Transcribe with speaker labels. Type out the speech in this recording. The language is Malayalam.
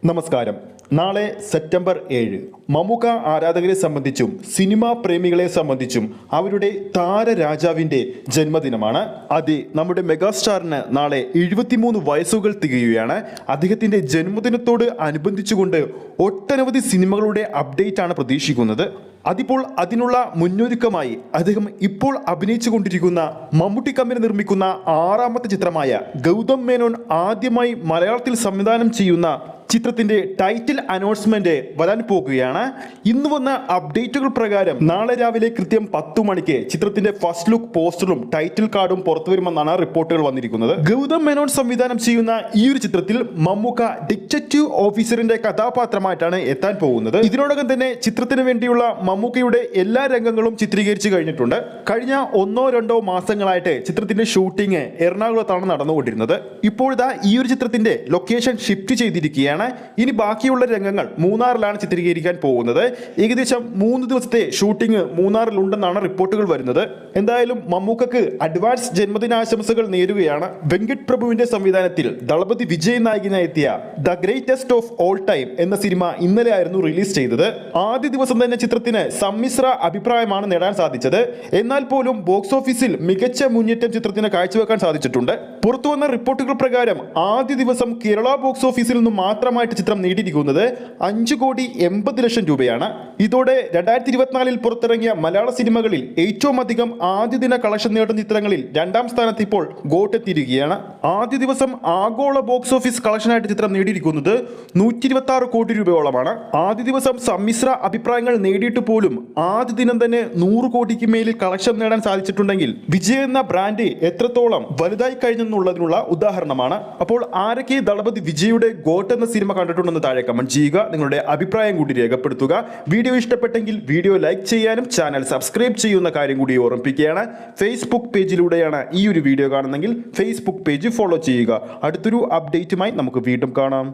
Speaker 1: നമസ്കാരം. നാളെ സെപ്റ്റംബർ 7 മമ്മൂക്ക ആരാധകരെ സംബന്ധിച്ചും സിനിമാ പ്രേമികളെ സംബന്ധിച്ചും അവരുടെ താരരാജാവിൻ്റെ ജന്മദിനമാണ്. അതെ, നമ്മുടെ മെഗാസ്റ്റാറിന് നാളെ 73 വയസ്സുകൾ തികയുകയാണ്. അദ്ദേഹത്തിൻ്റെ ജന്മദിനത്തോട് അനുബന്ധിച്ചുകൊണ്ട് ഒട്ടനവധി സിനിമകളുടെ അപ്ഡേറ്റ് ആണ് പ്രതീക്ഷിക്കുന്നത്. അതിപ്പോൾ അതിനുള്ള മുന്നൊരുക്കമായി അദ്ദേഹം ഇപ്പോൾ അഭിനയിച്ചു കൊണ്ടിരിക്കുന്ന മമ്മൂട്ടി കമ്പനി നിർമ്മിക്കുന്ന 6ാമത്തെ ചിത്രമായ ഗൗതം മേനോൻ ആദ്യമായി മലയാളത്തിൽ സംവിധാനം ചെയ്യുന്ന ചിത്രത്തിന്റെ ടൈറ്റിൽ അനൗൺസ്മെന്റ് വരാൻ പോകുകയാണ്. ഇന്ന് വന്ന അപ്ഡേറ്റുകൾ പ്രകാരം നാളെ രാവിലെ കൃത്യം 10 മണിക്ക് ചിത്രത്തിന്റെ ഫസ്റ്റ് ലുക്ക് പോസ്റ്ററും ടൈറ്റിൽ കാർഡും പുറത്തു വരുമെന്നാണ് റിപ്പോർട്ടുകൾ വന്നിരിക്കുന്നത്. ഗൗതം മേനോൻ സംവിധാനം ചെയ്യുന്ന ഈ ഒരു ചിത്രത്തിൽ മമ്മൂക്ക ഡിറ്റക്റ്റീവ് ഓഫീസറിന്റെ കഥാപാത്രമായിട്ടാണ് എത്താൻ പോകുന്നത്. ഇതിനോടകം തന്നെ ചിത്രത്തിന് വേണ്ടിയുള്ള മമ്മൂക്കയുടെ എല്ലാ രംഗങ്ങളും ചിത്രീകരിച്ചു കഴിഞ്ഞിട്ടുണ്ട്. കഴിഞ്ഞ 1-2 മാസങ്ങളായിട്ട് ചിത്രത്തിന്റെ ഷൂട്ടിംഗ് എറണാകുളത്താണ് നടന്നുകൊണ്ടിരുന്നത്. ഇപ്പോഴത്തെ ഈ ഒരു ചിത്രത്തിന്റെ ലൊക്കേഷൻ ഷിഫ്റ്റ് ചെയ്തിരിക്കുകയാണ്. ഇനി ബാക്കിയുള്ള രംഗങ്ങൾ മൂന്നാറിലാണ് ചിത്രീകരിക്കാൻ പോകുന്നത്. ഏകദേശം 3 ദിവസത്തെ ഷൂട്ടിംഗ് മൂന്നാറിലുണ്ടെന്നാണ് റിപ്പോർട്ടുകൾ വരുന്നത്. എന്തായാലും മമ്മൂക്കക്ക് അഡ്വാൻസ് ജന്മദിനാശംസകൾ നേരുകയാണ്. വെങ്കട് പ്രഭുവിന്റെ സംവിധാനത്തിൽ ദളപതി വിജയ് നായകനായി എത്തിയ the greatest of all time എന്ന സിനിമ ഇന്നലെ ആയിരുന്നു റിലീസ് ചെയ്തത്. ആദ്യ ദിവസം തന്നെ ചിത്രത്തിന് സമ്മിശ്ര അഭിപ്രായമാണ് നേടാൻ സാധിച്ചത്. എന്നാൽ പോലും ബോക്സ് ഓഫീസിൽ മികച്ച മുന്നേറ്റം ചിത്രത്തിന് കാഴ്ചവെക്കാൻ സാധിച്ചിട്ടുണ്ട്. പുറത്തുവന്ന റിപ്പോർട്ടുകൾ പ്രകാരം ആദ്യ ദിവസം കേരള ബോക്സ് ഓഫീസിൽ നിന്ന് മാത്രമായിട്ട് ചിത്രം നേടിയിരിക്കുന്നത് 5,80,00,000 രൂപയാണ്. ഇതോടെ 2024 പുറത്തിറങ്ങിയ മലയാള സിനിമകളിൽ ഏറ്റവും അധികം ആദ്യ ദിന കളക്ഷൻ നേടുന്ന ചിത്രങ്ങളിൽ 2ാം സ്ഥാനത്ത് ഇപ്പോൾ ഗോട്ട് എത്തിയിരിക്കുകയാണ്. ആദ്യ ദിവസം ആഗോള ബോക്സ് ഓഫീസ് കളക്ഷനായിട്ട് ചിത്രം നേടിയിരിക്കുന്നത് 126 കോടി രൂപയോളമാണ്. ആദ്യ ദിവസം സമ്മിശ്ര അഭിപ്രായങ്ങൾ നേടിയിട്ട് പോലും ആദ്യ ദിനം തന്നെ 100 കോടിക്ക് മേലിൽ കളക്ഷൻ നേടാൻ സാധിച്ചിട്ടുണ്ടെങ്കിൽ വിജയ് എന്ന ബ്രാൻഡ് എത്രത്തോളം വലുതായി കഴിഞ്ഞെന്നുള്ളതിനുള്ള ഉദാഹരണമാണ്. അപ്പോൾ ആരൊക്കെ ദളപതി വിജയുടെ ഗോട്ട് എന്ന സിനിമ കണ്ടിട്ടുണ്ടെന്ന് താഴെ കമന്റ് ചെയ്യുക. നിങ്ങളുടെ അഭിപ്രായം കൂടി രേഖപ്പെടുത്തുക. വീഡിയോ ഇഷ്ടപ്പെട്ടെങ്കിൽ വീഡിയോ ലൈക്ക് ചെയ്യാനും ചാനൽ സബ്സ്ക്രൈബ് ചെയ്യുന്ന കാര്യം കൂടി ഓർമ്മിപ്പിക്കുകയാണ്. ഫേസ്ബുക്ക് പേജിലൂടെയാണ് ഈ ഒരു വീഡിയോ കാണുന്നതെങ്കിൽ ഫേസ്ബുക്ക് പേജ് ഫോളോ ചെയ്യുക. അടുത്തൊരു അപ്ഡേറ്റുമായി നമുക്ക് വീണ്ടും കാണാം.